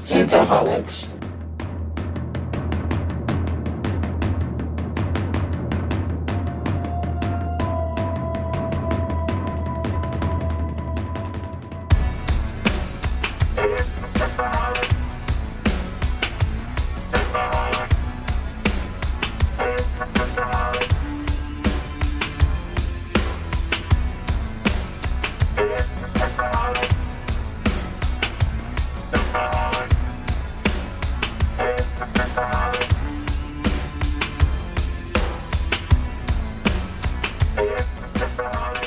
Synthaholics.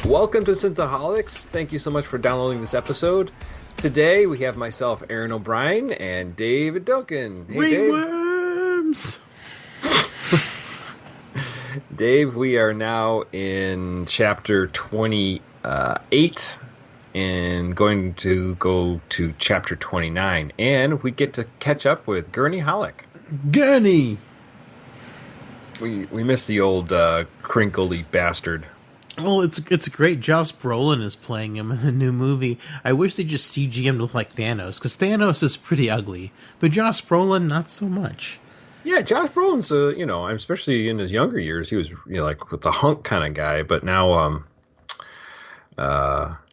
Welcome to Synthaholics. Thank you so much for downloading this episode. Today we have myself, Aaron O'Brien, and David Duncan. Hey, Ringworms! Dave, we are now in chapter 28 and going to go to chapter 29. And we get to catch up with Gurney Halleck. Gurney! We missed the old crinkly bastard. Well, it's great. Josh Brolin is playing him in the new movie. I wish they just CG him to look like Thanos, because Thanos is pretty ugly, but Josh Brolin not so much. Yeah, Josh Brolin's especially in his younger years, he was like with the hunk kind of guy, but now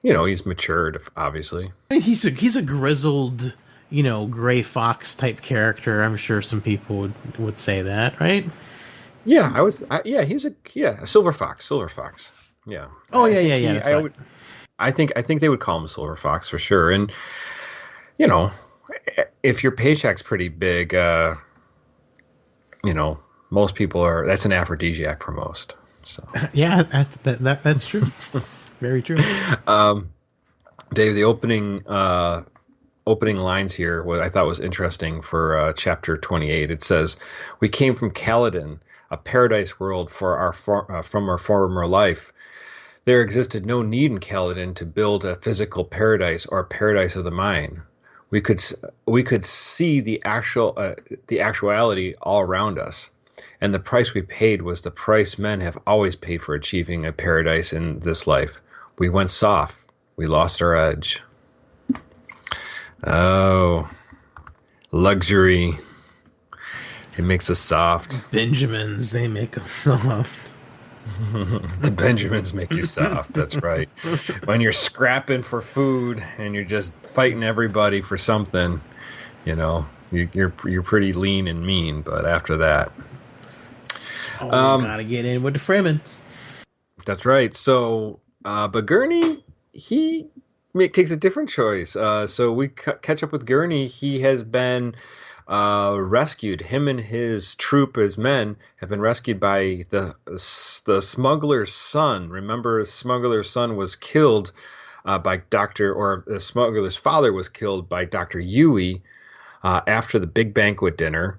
he's matured, obviously. He's a grizzled, gray fox type character. I'm sure some people would say that, right? Yeah, he's a silver fox. Yeah. Oh, yeah. That's right. I think they would call him a silver fox for sure. And if your paycheck's pretty big, most people are. That's an aphrodisiac for most. So yeah, that's true. Very true. Dave, the opening lines here, what I thought was interesting for chapter 28. It says, "We came from Caladan, a paradise world from our former life. There existed no need in Caladan to build a physical paradise or a paradise of the mind. We could see the actuality all around us, and the price we paid was the price men have always paid for achieving a paradise in this life. We went soft. We lost our edge." Oh, luxury. It makes us soft. Benjamins, they make us soft. The Benjamins make you soft. That's right. When you're scrapping for food and you're just fighting everybody for something, you're pretty lean and mean. But after that, gotta get in with the Fremen. That's right. So, but Gurney, he takes a different choice. So we catch up with Gurney. He has been rescued. Him and his troop, his men, have been rescued by the smuggler's son. Remember, the smuggler's son was killed the smuggler's father was killed by Dr. Yui after the big banquet dinner,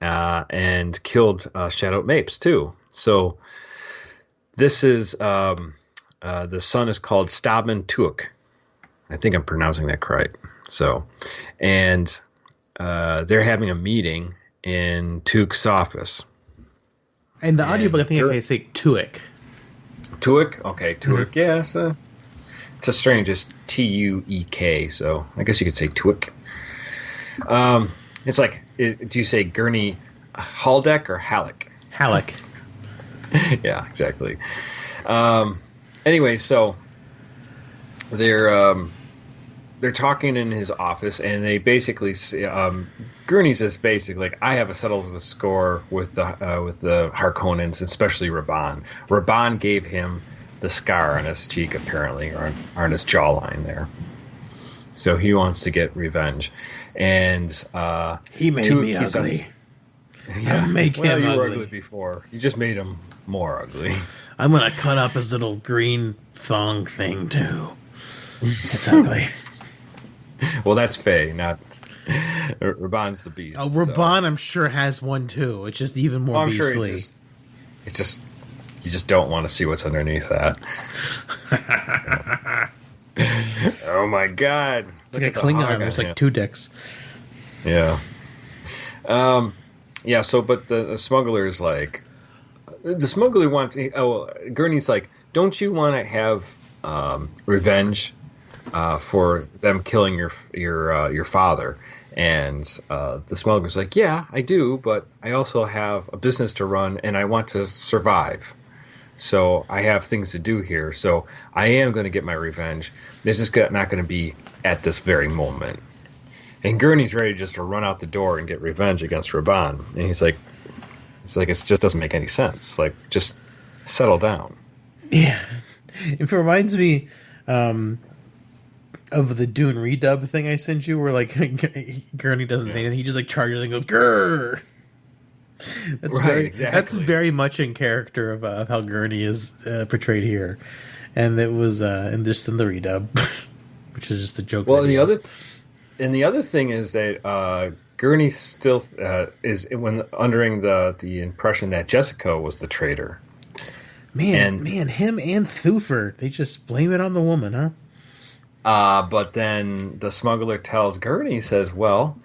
and killed Shadow Mapes too. So this is the son is called Stabman Tuuk. I think I'm pronouncing that correct. So, and they're having a meeting in Tuuk's office. And the audiobook, I think I say Tuuk. Tuuk? Okay, Tuuk. Mm-hmm. Yeah, it's a strange. It's Tuek, so I guess you could say Tuuk. It's like, do you say Gurney Halleck or Halleck? Halleck. Yeah, exactly. Anyway, so they're talking in his office, and they basically Gurney says basically, like, I have a settled score with the Harkonnens, especially Rabban. Rabban gave him the scar on his cheek, apparently, or on his jawline there. So he wants to get revenge, and he made me ugly. Yeah, make him you were ugly. Ugly before. You just made him more ugly. I'm gonna cut up his little green thong thing too. It's ugly. Well, that's Faye, not Rabban's the beast. Oh, Rabban, so. I'm sure has one too. It's just even more beastly. Sure you just don't want to see what's underneath that. Oh my God! It's like a Klingon. There's like two dicks. Yeah. Yeah. So, but the smuggler is like, the smuggler wants. Gurney's like, don't you want to have revenge for them killing your father? And the smuggler's like, yeah, I do, but I also have a business to run, and I want to survive. So I have things to do here. So I am going to get my revenge. This is not going to be at this very moment. And Gurney's ready just to run out the door and get revenge against Raban. And he's like, it just doesn't make any sense. Like, just settle down. Yeah. It reminds me of the Dune redub thing I sent you, where like Gurney doesn't say anything. He just like charges and goes, grrr. That's very much in character of how Gurney is portrayed here. And it was in the redub, which is just a joke. Well, the other thing is that Gurney still is under the impression that Jessica was the traitor. Man, him and Thufir, they just blame it on the woman, huh? But then the smuggler tells Gurney, says, well,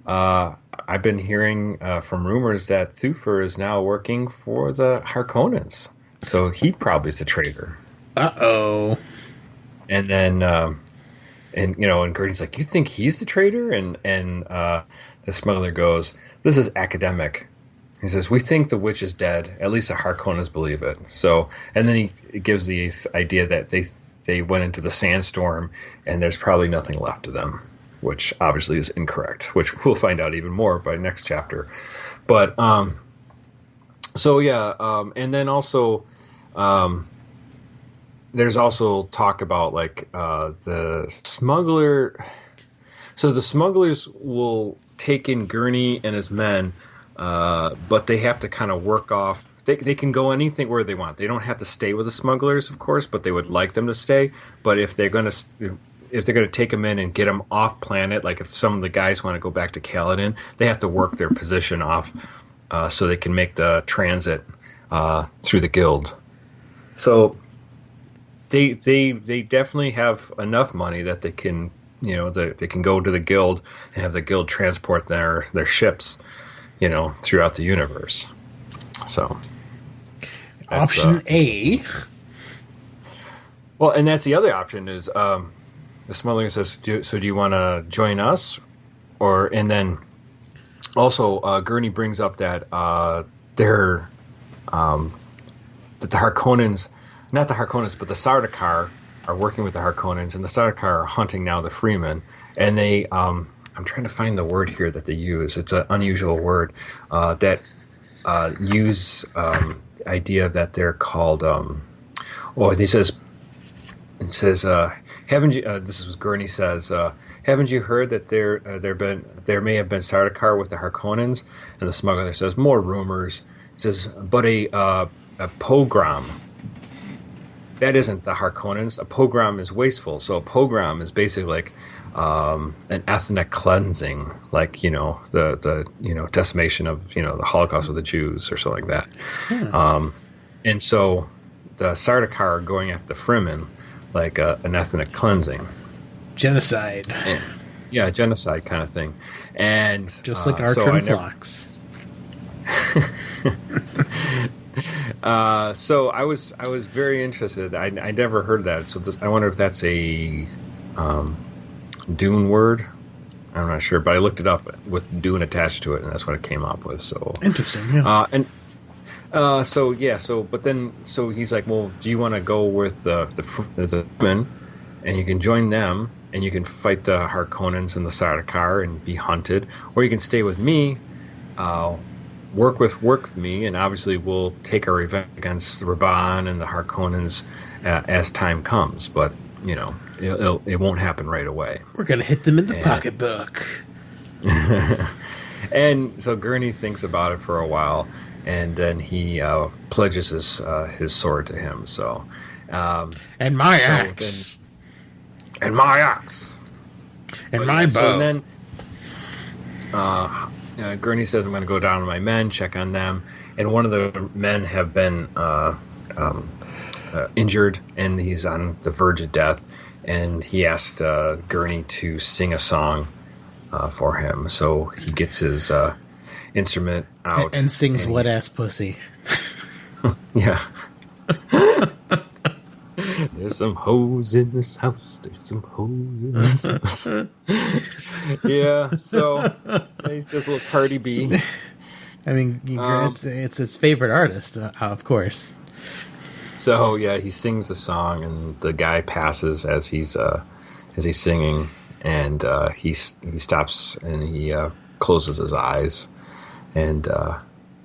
I've been hearing from rumors that Thufir is now working for the Harkonnens. So he probably is the traitor. Uh-oh. And then, and Gurney's like, you think he's the traitor? And the smuggler goes, this is academic. He says, we think the witch is dead. At least the Harkonnens believe it. So, and then he gives the idea that they went into the sandstorm and there's probably nothing left of them, which obviously is incorrect, which we'll find out even more by next chapter. But, and then also, there's also talk about like the smuggler. So the smugglers will take in Gurney and his men, but they have to kind of work off. They can go anything where they want. They don't have to stay with the smugglers, of course, but they would like them to stay. But if they're going to take them in and get them off planet, like if some of the guys want to go back to Kaladin, they have to work their position off so they can make the transit through the guild. So they definitely have enough money that they can, they can go to the guild and have the guild transport their ships, throughout the universe. So option A. Well, and that's the other option is the smuggler says, do you want to join us? And then also Gurney brings up that that the Harkonnens, not the Harkonnens, but the Sardaukar are working with the Harkonnens, and the Sardaukar are hunting now the Fremen. And they, I'm trying to find the word here that they use. It's an unusual word that use the idea that they're called. It says, haven't you? This is Gurney says, haven't you heard that there may have been Sardaukar with the Harkonnens? And the smuggler says, more rumors. He says, but a pogrom. That isn't the Harkonnens. A pogrom is wasteful. So a pogrom is basically like an ethnic cleansing, like the decimation of the Holocaust of the Jews or something like that. And so the Sardaukar are going after the Fremen like an ethnic cleansing, genocide. Yeah, genocide kind of thing. And just like Archer and Phlox. So I was very interested. I never heard that. So I wonder if that's a Dune word. I'm not sure, but I looked it up with Dune attached to it, and that's what it came up with. So interesting. Yeah. So he's like, well, do you want to go with the Fremen, and you can join them, and you can fight the Harkonnens and the Sardaukar and be hunted, or you can stay with me, work with me, and obviously we'll take our revenge against Raban and the Harkonnens as time comes. But it won't happen right away. We're gonna hit them in the pocketbook. And so Gurney thinks about it for a while, and then he pledges his sword to him. So, and my axe, and my axe, and my bow. So then, Gurney says, "I'm going to go down to my men, check on them." And one of the men have been injured, and he's on the verge of death. And he asked Gurney to sing a song for him. So he gets his instrument out and sings "Wet Ass Pussy." Yeah. There's some hoes in this house. There's some hoes in this house. Yeah, so he's just a little Cardi B. I mean, it's his favorite artist, of course. So yeah, he sings the song, and the guy passes as he's singing, and he stops and he closes his eyes, and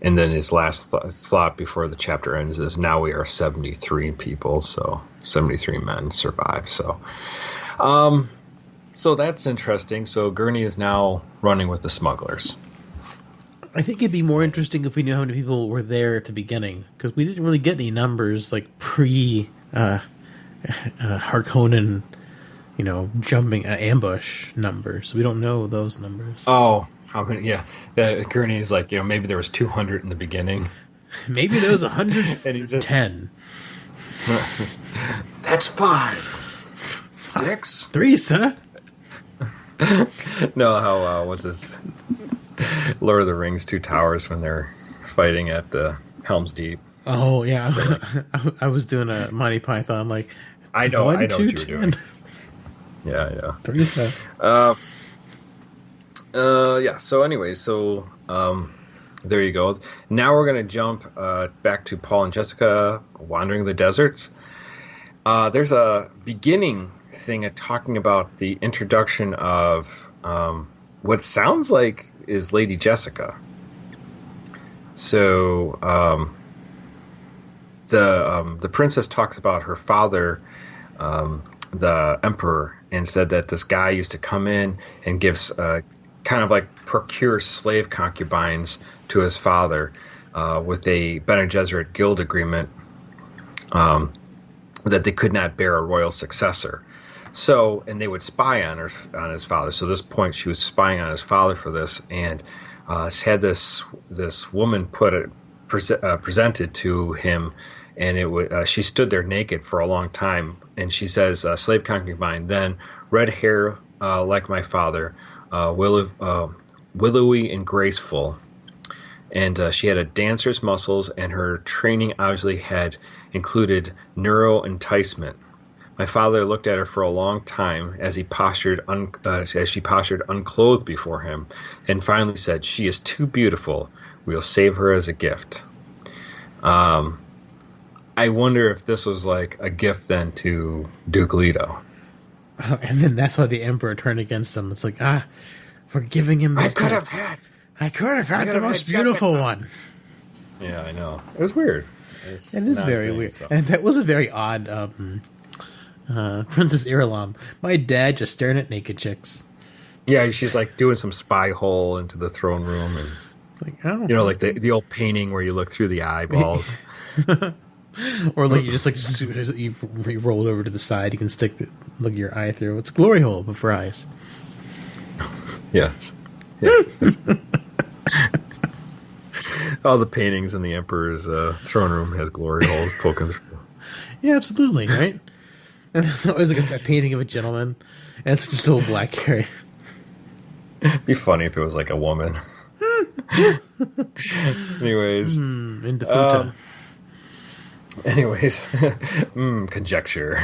then his last thought before the chapter ends is, "Now we are 73 people, so 73 men survive." So, so that's interesting. So Gurney is now running with the smugglers. I think it'd be more interesting if we knew how many people were there at the beginning, because we didn't really get any numbers like pre Harkonnen, jumping ambush numbers. We don't know those numbers. Oh, how many? Yeah, Gurney is like, maybe there was 200 in the beginning. Maybe there was 110. And he's just, that's 5. 6? 3, sir. No, how what's this? Lord of the Rings, Two Towers, when they're fighting at the Helm's Deep. Oh yeah, I was doing a Monty Python like. I know what you were doing. Yeah, yeah. 3, sir. Yeah. So anyway, there you go. Now we're gonna jump back to Paul and Jessica wandering the deserts. There's a beginning thing talking about the introduction of what sounds like is Lady Jessica. So the princess talks about her father, the emperor, and said that this guy used to come in and gives kind of like procure slave concubines to his father with a Bene Gesserit guild agreement that they could not bear a royal successor. So, and they would spy on his father. So, at this point, she was spying on his father for this, and had this woman presented to him, and she stood there naked for a long time, and she says, "Slave concubine, then red hair like my father, willowy and graceful." And she had a dancer's muscles, and her training obviously had included neuro enticement. My father looked at her for a long time as she postured unclothed before him, and finally said, "She is too beautiful. We'll save her as a gift." I wonder if this was like a gift then to Duke Leto. And then that's why the Emperor turned against him. It's like, we're giving him this gift. I could have had the most beautiful one. Yeah, I know. It was weird. It is very weird. So. And that was a very odd Princess Irulan. My dad just staring at naked chicks. Yeah, she's like doing some spy hole into the throne room, and like, oh, like the old painting where you look through the eyeballs, or like you just like you roll it over to the side. You can look your eye through. It's a glory hole, but for eyes. Yes. Yeah. All the paintings in the Emperor's throne room has glory holes poking through. Yeah, absolutely, right? And there's always like a painting of a gentleman, and it's just a little black hair. It'd be funny if it was like a woman. Anyways. Conjecture.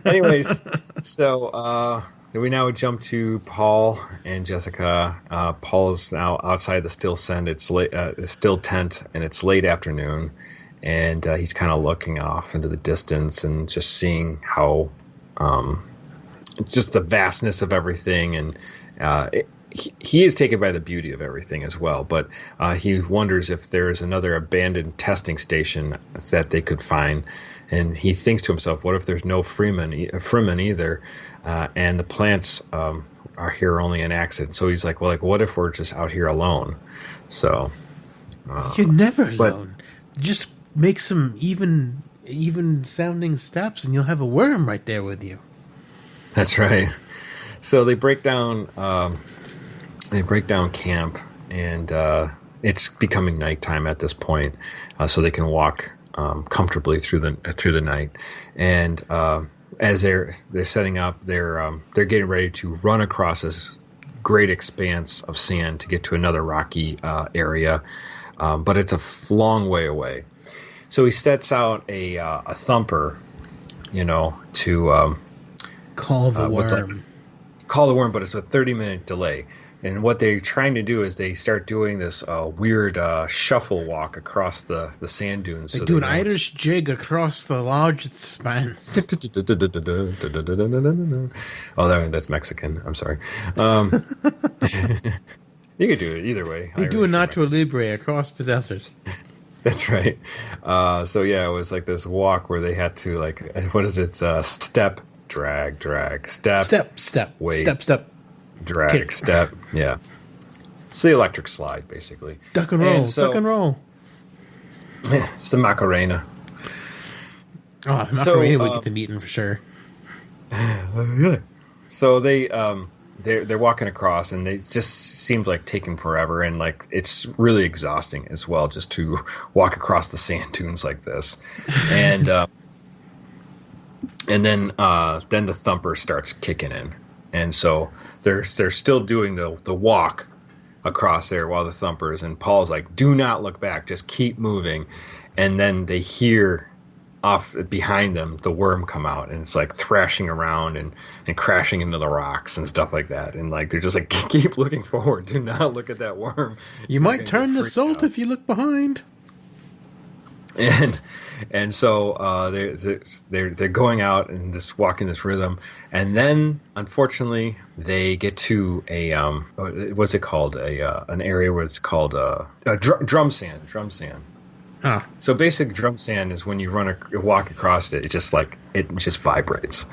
Anyways, so we now jump to Paul and Jessica. Paul is now outside the still tent. It's late, still tent, and it's late afternoon. And he's kind of looking off into the distance and just seeing how, just the vastness of everything. And he is taken by the beauty of everything as well. But he wonders if there is another abandoned testing station that they could find. And he thinks to himself, what if there's no Fremen either? And the plants are here only an accident. So he's like, well, what if we're just out here alone? So you're never alone. Just make some even sounding steps, and you'll have a worm right there with you. That's right. So they break down camp, and it's becoming nighttime at this point, so they can walk comfortably through the night. And as they're setting up, they're getting ready to run across this great expanse of sand to get to another rocky area, but it's a long way away. So he sets out a thumper, to call the worm. call the worm, but it's a 30-minute delay. And what they're trying to do is they start doing this weird shuffle walk across the sand dunes. They do an Irish jig across the large expanse. Oh, that's Mexican. I'm sorry. You could do it either way. They do a Nacho Libre across the desert. That's right. So yeah, it was like this walk where they had to like, what is it? Step, drag, step, wait, step, drag, kick. step. Yeah. It's the electric slide, basically. Duck and roll, duck and roll. Yeah, it's the Macarena. Oh, the Macarena would get them eaten for sure. So they're walking across, and it just seems like taking forever, and like it's really exhausting as well, just to walk across the sand dunes like this. And then the thumper starts kicking in, and so they're still doing the walk across there while the thumpers, and Paul's like, do not look back, just keep moving. And then they hear off behind them the worm come out, and it's like thrashing around and crashing into the rocks and stuff like that, and like they're just like, keep looking forward, do not look at that worm, you might turn to salt if you look behind. And so they're going out and just walking this rhythm, and then unfortunately they get to a what's it called, an area where it's called drum sand. Huh. So basic drum sand is when you walk across it, it just vibrates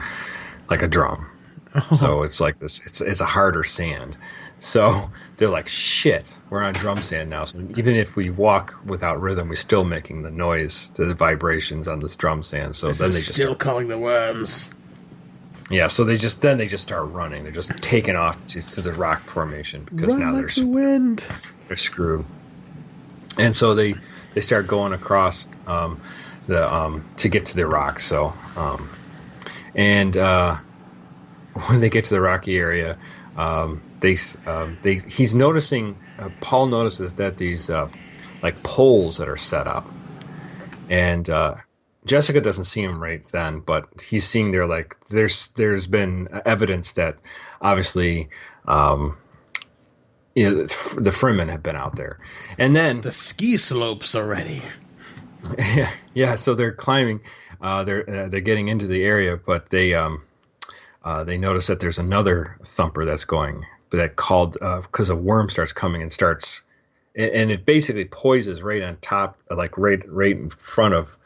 like a drum. Oh. So it's like this. It's a harder sand. So they're like, shit, we're on drum sand now. So even if we walk without rhythm, we're still making the noise, the vibrations on this drum sand. So then they just still calling the worms. Yeah. So they just start running. They're just taking off to the rock formation because now like the wind. They're screwed. And so they start going across to get to the rock. So when they get to the rocky area, he's noticing. Paul notices that these like poles that are set up, and Jessica doesn't see him right then, but he's seeing there's been evidence that obviously the Fremen have been out there, and then the ski slopes already. Yeah. So they're climbing. They're getting into the area, but they notice that there's another thumper that's going, that called because a worm starts coming and it basically poises right on top, like right in front of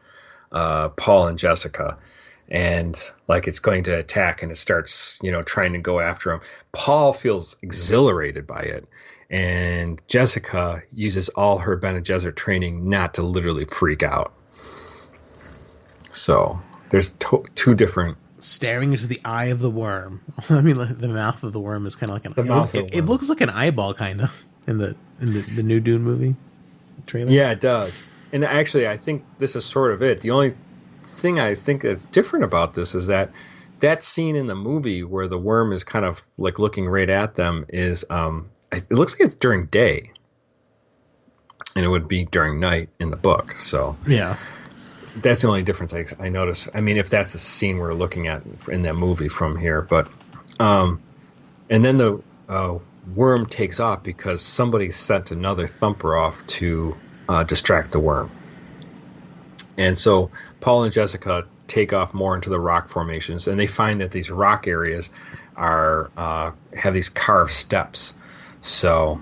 Paul and Jessica, and like it's going to attack, and it starts trying to go after him. Paul feels exhilarated by it, and Jessica uses all her Bene Gesserit training not to literally freak out. So there's two different. Staring into the eye of the worm. I mean, the mouth of the worm is kind of like it looks like an eyeball, kind of, in the new Dune movie trailer. Yeah, it does. And actually, I think this is sort of it. The only thing I think is different about this is that scene in the movie where the worm is kind of like looking right at them is it looks like it's during day, and it would be during night in the book. So yeah. That's the only difference I notice. I mean, if that's the scene we're looking at in that movie from here, but and then the worm takes off because somebody sent another thumper off to distract the worm, and so Paul and Jessica take off more into the rock formations, and they find that these rock areas have these carved steps. So.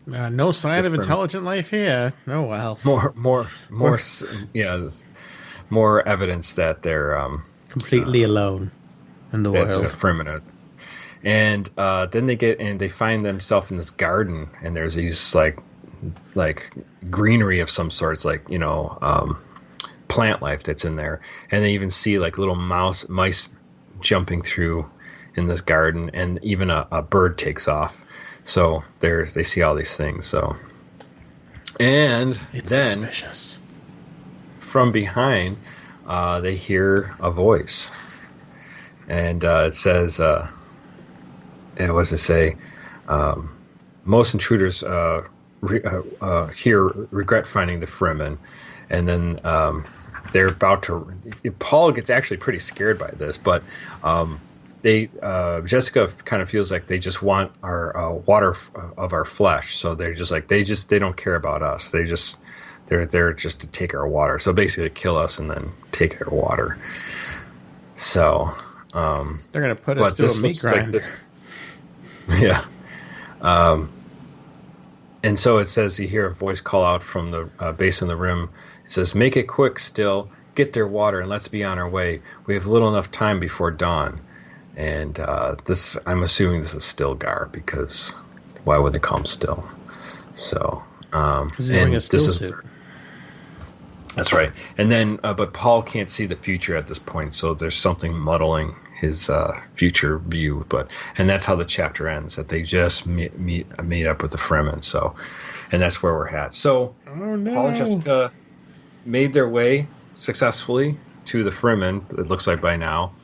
No sign of intelligent life here. Oh well. More evidence that they're completely alone in the world. Fremen. And then they find themselves in this garden, and there's these like greenery of some sorts, like plant life that's in there, and they even see like little mice jumping through in this garden, and even a bird takes off. So they see all these things. So, and it's then suspicious. From behind, they hear a voice, and it says, "What does it say? Most intruders here regret finding the Fremen," and then they're about to. Paul gets actually pretty scared by this, but Jessica kind of feels like they just want our water of our flesh. So they're just like, they don't care about us. They're there just to take our water. So basically kill us and then take our water. So, they're going to put us through a meat grinder. Yeah. And so it says you hear a voice call out from the base in the rim. It says, "Make it quick, Still. Get their water and let's be on our way. We have little enough time before dawn." And I'm assuming this is Stilgar, because why would they call him Still? So, he's wearing a still suit. That's right. And then, but Paul can't see the future at this point, so there's something muddling his future view. And that's how the chapter ends. That they just meet up with the Fremen. So, and that's where we're at. So, oh, no. Paul and Jessica made their way successfully to the Fremen. It looks like by now,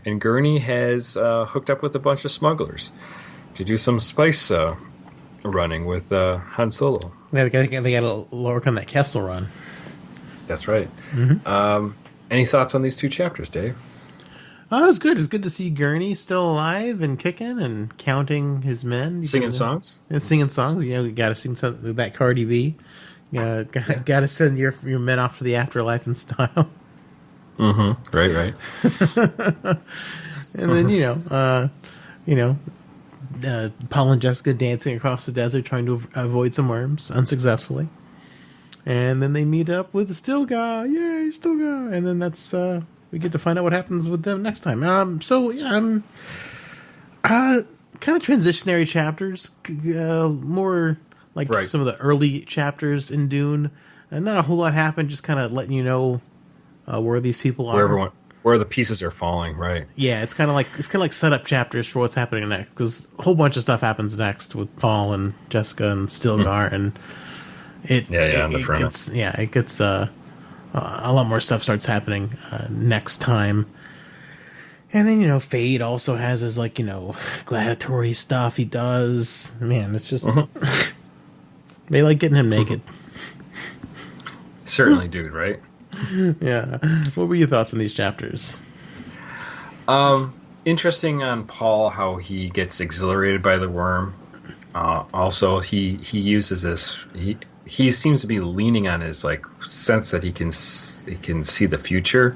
and Gurney has hooked up with a bunch of smugglers to do some spice running with Han Solo. Yeah, they got to work on that Kessel run. That's right. Mm-hmm. Any thoughts on these two chapters, Dave? Oh, it was good. It's good to see Gurney still alive and kicking and counting his men. Singing songs? And singing songs. You know, you got to sing something that Cardi B. Got to send your men off to the afterlife in style. Mm-hmm. Right. And then, Paul and Jessica dancing across the desert trying to avoid some worms unsuccessfully. And then they meet up with Stilgar. Yay, Stilgar! And then that's we get to find out what happens with them next time. Kind of transitionary chapters, more like some of the early chapters in Dune, and not a whole lot happened. Just kind of letting you know where these people are, where the pieces are falling. Right? Yeah, it's kind of like setup chapters for what's happening next, because a whole bunch of stuff happens next with Paul and Jessica and Stilgar and. It gets a lot more stuff starts happening next time. And then, Fade also has his, gladiatory stuff he does. Man, it's just... they like getting him naked. Certainly do, right? Yeah. What were your thoughts on these chapters? Interesting on Paul, how he gets exhilarated by the worm. Also, he uses this... He seems to be leaning on his sense that he can see the future,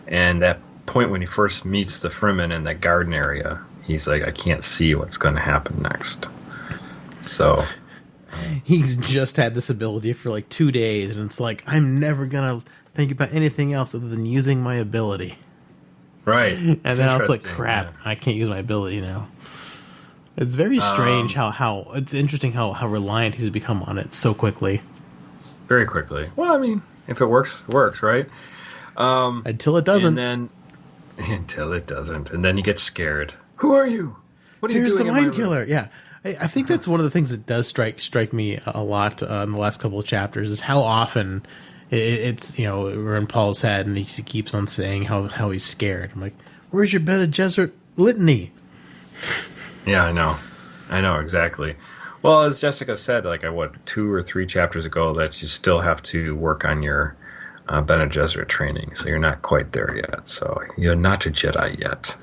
and that point when he first meets the Fremen in that garden area, he's like, I can't see what's going to happen next. So he's just had this ability for 2 days, and it's like, I'm never gonna think about anything else other than using my ability. Right. And then I was like, crap, yeah. I can't use my ability now. It's very strange how it's interesting how reliant he's become on it so quickly. Very quickly. Well, I mean, if it works, it works, right? Until it doesn't. Until it doesn't. And then he gets scared. Who are you? What are you doing? Here's the mind killer. Yeah. I think that's one of the things that does strike me a lot in the last couple of chapters is how often it's, we're in Paul's head and he keeps on saying how he's scared. I'm like, where's your Bene Gesserit litany? Yeah, I know exactly. Well, as Jessica said, 2 or 3 chapters ago, that you still have to work on your Bene Gesserit training, so you're not quite there yet. So you're not a Jedi yet.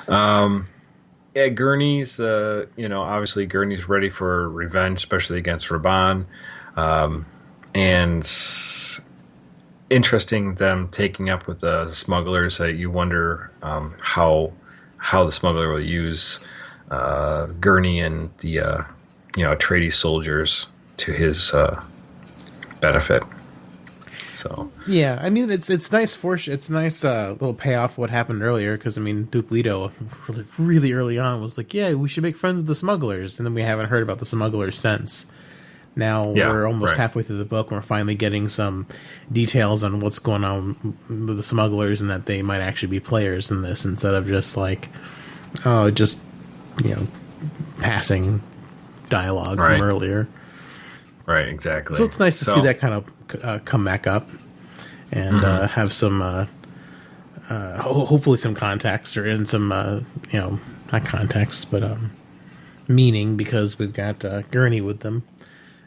Yeah, Gurney's, obviously Gurney's ready for revenge, especially against Raban, and interesting them taking up with the smugglers. You wonder how the smuggler will use. Gurney and the Atreides soldiers to his benefit. So yeah, I mean it's nice little payoff what happened earlier, because Duke Leto really early on was like, yeah, we should make friends with the smugglers, and then we haven't heard about the smugglers since. Now we're almost halfway through the book, and we're finally getting some details on what's going on with the smugglers, and that they might actually be players in this instead of just passing dialogue from earlier. Right, exactly. So it's nice to see that kind of come back up and have some, hopefully some context, or in some, not context, but meaning, because we've got Gurney with them.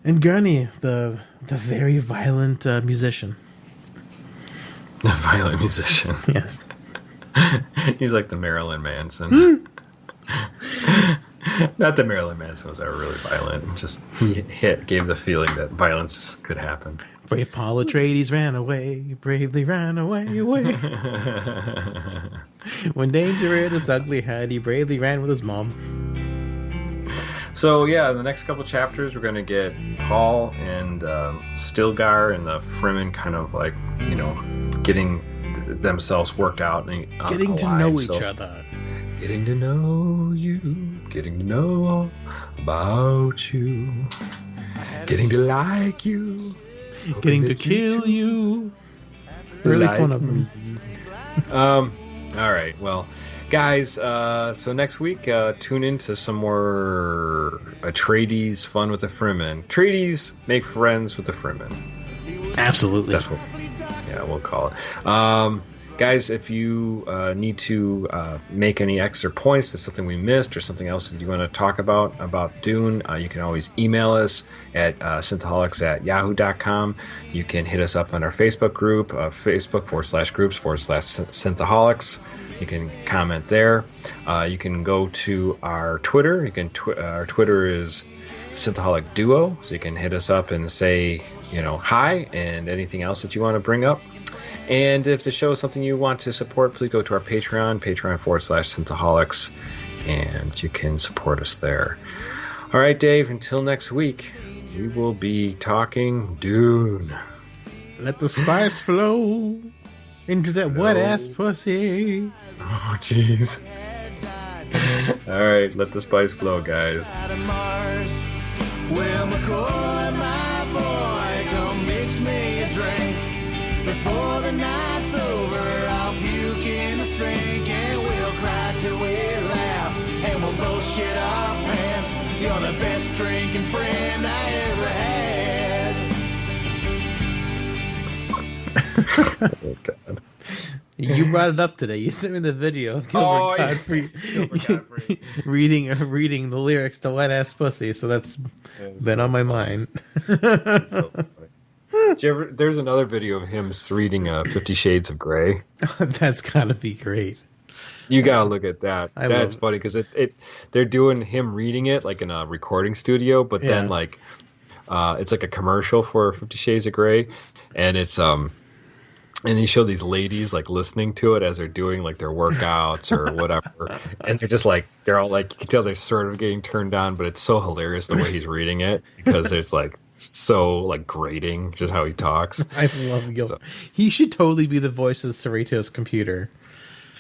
And Gurney, the very violent musician. The violent musician. Yes. He's like the Marilyn Manson. Not that Marilyn Manson was ever really violent. Just he gave the feeling that violence could happen. Brave Paul Atreides ran away, bravely ran away. When danger reared its ugly head, he bravely ran with his mom. So yeah, in the next couple chapters, we're going to get Paul and Stilgar and the Fremen kind of like, getting themselves worked out. And, getting to know each other. Getting to know you. Getting to know all about you. Getting to like you. Getting to kill you. Or at least one of them. All right, well... Guys, so next week, tune in to some more Atreides fun with the Fremen. Atreides make friends with the Fremen. Absolutely. That's what, we'll call it. Guys, if you need to make any extra points to something we missed or something else that you want to talk about Dune, you can always email us at synthaholics@yahoo.com. You can hit us up on our Facebook group, Facebook.com/groups/Synthaholics. You can comment there. You can go to our Twitter. Our Twitter is Synthaholic Duo, so you can hit us up and say, hi, and anything else that you want to bring up. And if the show is something you want to support, please go to our Patreon, patreon.com/Synthaholics, and you can support us there. All right, Dave, until next week, we will be talking Dune. Let the spice flow into that wet-ass pussy. Oh, jeez. All right, let the spice flow, guys. Well, McCoy, my boy, come mix me a drink. Before the night's over, I'll puke in the sink, and we'll cry till we laugh, and we'll both shit our pants. You're the best drinking friend I ever had. Oh, God. You brought it up today. You sent me the video of Gilbert Godfrey, reading the lyrics to Wet Ass Pussy, so that's been on my mind. There's another video of him reading 50 Shades of Grey. That's gotta be great. You gotta look at that. That's funny because they're doing him reading it like in a recording studio, but then like it's like a commercial for 50 Shades of Grey, and it's and they show these ladies like listening to it as they're doing like their workouts or whatever, and they're just like they're all like, you can tell they're sort of getting turned on, but it's so hilarious the way he's reading it because there's like so like grating just how he talks. I love Gil. He should totally be the voice of the Cerritos computer.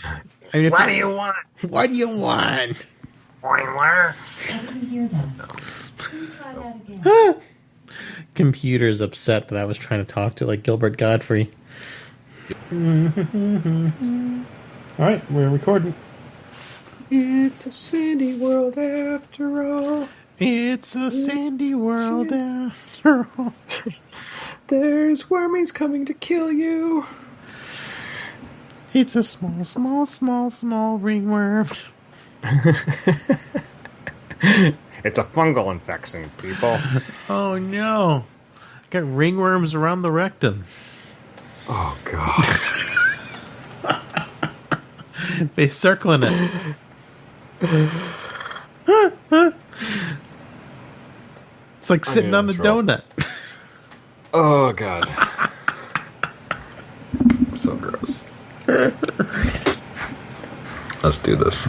I mean, what do you want? What do you want? I didn't hear that. Please try that again. Computer's upset that I was trying to talk to like Gilbert Godfrey. All right, we're recording. It's a sandy world after all. It's a sandy world after all. There's wormies coming to kill you. It's a small, small, small, small ringworm. It's a fungal infection, people. Oh no. Got ringworms around the rectum. Oh, God. They're circling it. It's like sitting on the donut. Oh, God. So gross. Let's do this.